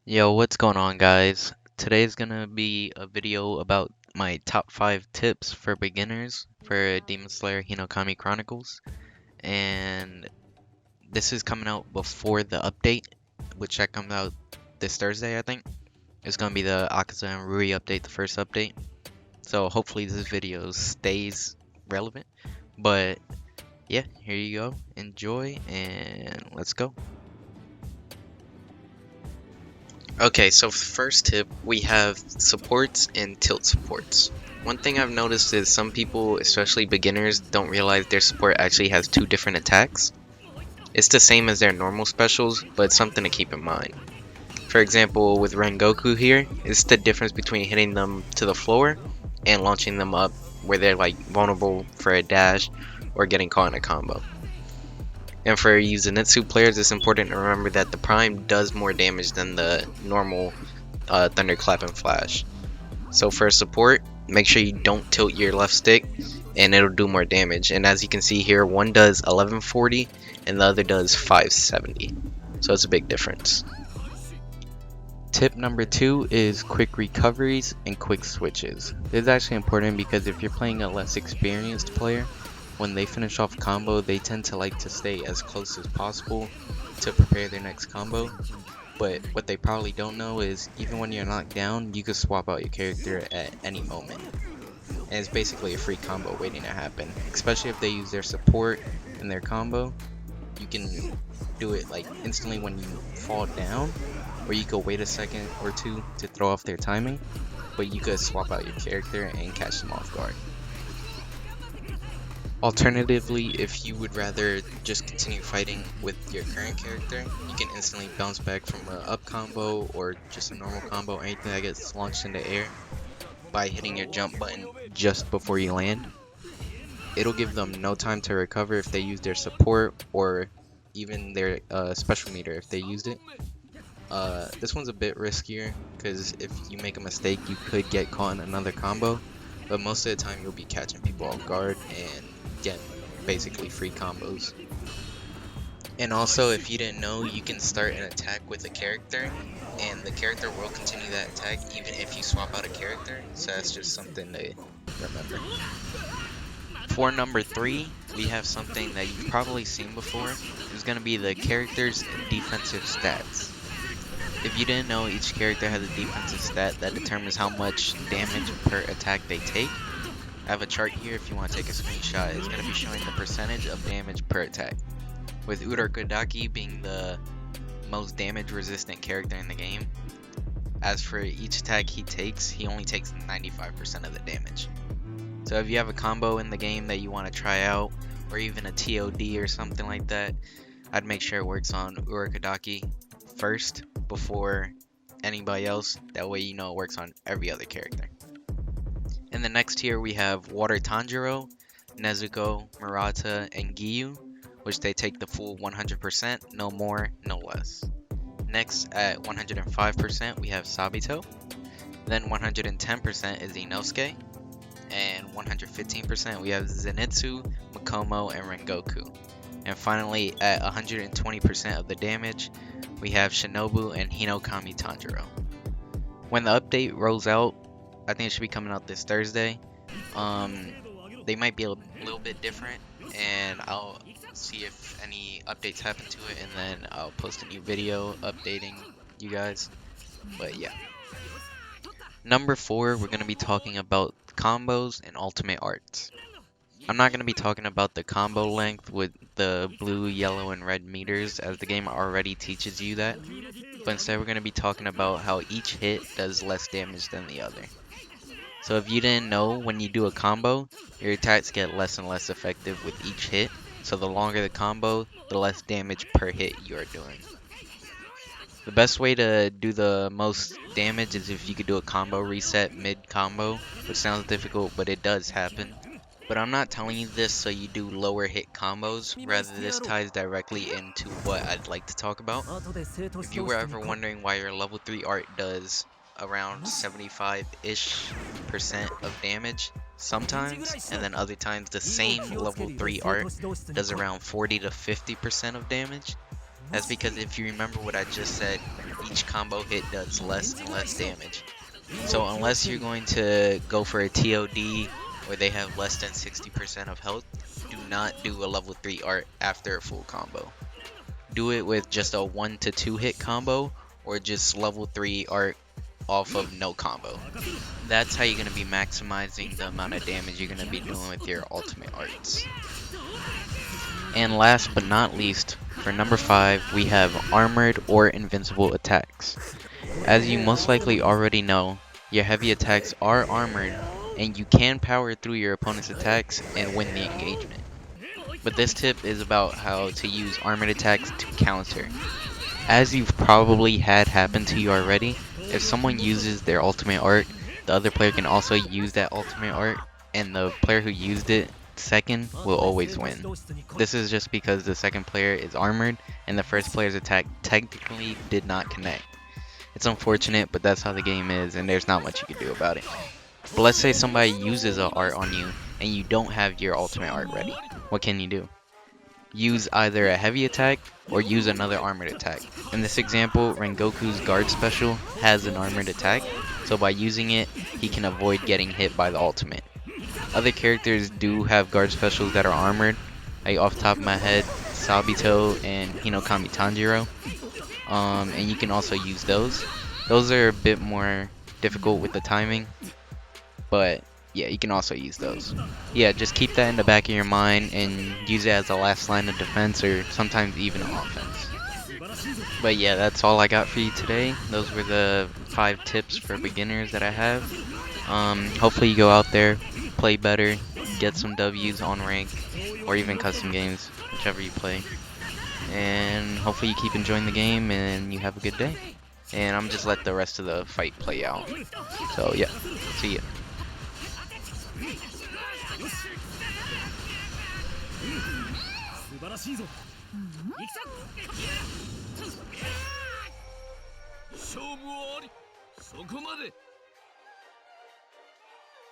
Yo, what's going on, guys? Today's gonna be a video about my top 5 tips for beginners for Demon Slayer Hinokami Chronicles. And this is coming out before the update, which that comes out this Thursday, I think. It's gonna be the Akaza and Rui update, the first update. So hopefully this video stays relevant. But yeah, here you go. Enjoy and let's go. Okay, so first tip, we have supports and tilt supports. One thing I've noticed is some people, especially beginners, don't realize their support actually has two different attacks. It's the same as their normal specials, but it's something to keep in mind. For example, with Rengoku here, it's the difference between hitting them to the floor and launching them up where they're like vulnerable for a dash or getting caught in a combo. And for you Zenitsu players, it's important to remember that the Prime does more damage than the normal Thunderclap and Flash. So for support, make sure you don't tilt your left stick and it'll do more damage. And as you can see here, one does 1140 and the other does 570. So it's a big difference. Tip number 2 is quick recoveries and quick switches. This is actually important because if you're playing a less experienced player, when they finish off a combo, they tend to like to stay as close as possible to prepare their next combo. But what they probably don't know is even when you're knocked down, you can swap out your character at any moment. And it's basically a free combo waiting to happen. Especially if they use their support in their combo, you can do it like instantly when you fall down, or you could wait a second or two to throw off their timing, but you could swap out your character and catch them off guard. Alternatively, if you would rather just continue fighting with your current character, you can instantly bounce back from an up combo or just a normal combo, anything that gets launched in the air, by hitting your jump button just before you land. It'll give them no time to recover if they use their support or even their special meter if they used it. This one's a bit riskier because if you make a mistake, you could get caught in another combo, but most of the time you'll be catching people off guard and get basically free combos. And also, if you didn't know, you can start an attack with a character and the character will continue that attack even if you swap out a character, so that's just something to remember. For number 3, we have something that you've probably seen before. It's going to be the character's defensive stats. If you didn't know, each character has a defensive stat that determines how much damage per attack they take. I have a chart here if you want to take a screenshot. It's going to be showing the percentage of damage per attack, with Urokodaki being the most damage resistant character in the game. As for each attack he takes, he only takes 95% of the damage. So if you have a combo in the game that you want to try out, or even a TOD or something like that, I'd make sure it works on Urokodaki first before anybody else. That way you know it works on every other character. In the next tier we have Water Tanjiro, Nezuko, Murata, and Giyu, which they take the full 100%, no more, no less. Next at 105% we have Sabito, then 110% is Inosuke, and 115% we have Zenitsu, Mikomo, and Rengoku. And finally at 120% of the damage we have Shinobu and Hinokami Tanjiro. When the update rolls out, I think it should be coming out this Thursday. They might be a little bit different, and I'll see if any updates happen to it, and then I'll post a new video updating you guys. But yeah. Number 4, we're going to be talking about combos and ultimate arts. I'm not going to be talking about the combo length with the blue, yellow, and red meters, as the game already teaches you that. But instead we're going to be talking about how each hit does less damage than the other. So if you didn't know, when you do a combo, your attacks get less and less effective with each hit. So the longer the combo, the less damage per hit you are doing. The best way to do the most damage is if you could do a combo reset mid-combo, which sounds difficult, but it does happen. But I'm not telling you this so you do lower hit combos, rather this ties directly into what I'd like to talk about. If you were ever wondering why your level 3 art does around 75-ish% of damage sometimes, and then other times the same level 3 art does around 40 to 50% of damage, That's because if you remember what I just said, each combo hit does less and less damage. So unless you're going to go for a TOD or they have less than 60% of health, do not do a level 3 art after a full combo. Do it with just a 1 to 2 hit combo or just level 3 art off of no combo. That's how you're going to be maximizing the amount of damage you're going to be doing with your ultimate arts. And last but not least, for number 5, we have armored or invincible attacks. As you most likely already know, your heavy attacks are armored, and you can power through your opponent's attacks and win the engagement. But this tip is about how to use armored attacks to counter. As you've probably had happen to you already, if someone uses their ultimate art, the other player can also use that ultimate art, and the player who used it second will always win. This is just because the second player is armored, and the first player's attack technically did not connect. It's unfortunate, but that's how the game is, and there's not much you can do about it. But let's say somebody uses an art on you, and you don't have your ultimate art ready. What can you do? Use either a heavy attack, or use another armored attack. In this example, Rengoku's guard special has an armored attack, so by using it, he can avoid getting hit by the ultimate. Other characters do have guard specials that are armored, like off the top of my head, Sabito and Hinokami Tanjiro. And you can also use those. Those are a bit more difficult with the timing, but yeah, you can also use those. Yeah, just keep that in the back of your mind and use it as a last line of defense or sometimes even offense. But yeah, that's all I got for you today. Those were the 5 tips for beginners that I have. Hopefully you go out there, play better, get some W's on rank, or even custom games, whichever you play. And hopefully you keep enjoying the game and you have a good day. And I'm just let the rest of the fight play out. So yeah, see ya. 素晴らしいぞ。行くぞ。勝負あり。そこまで。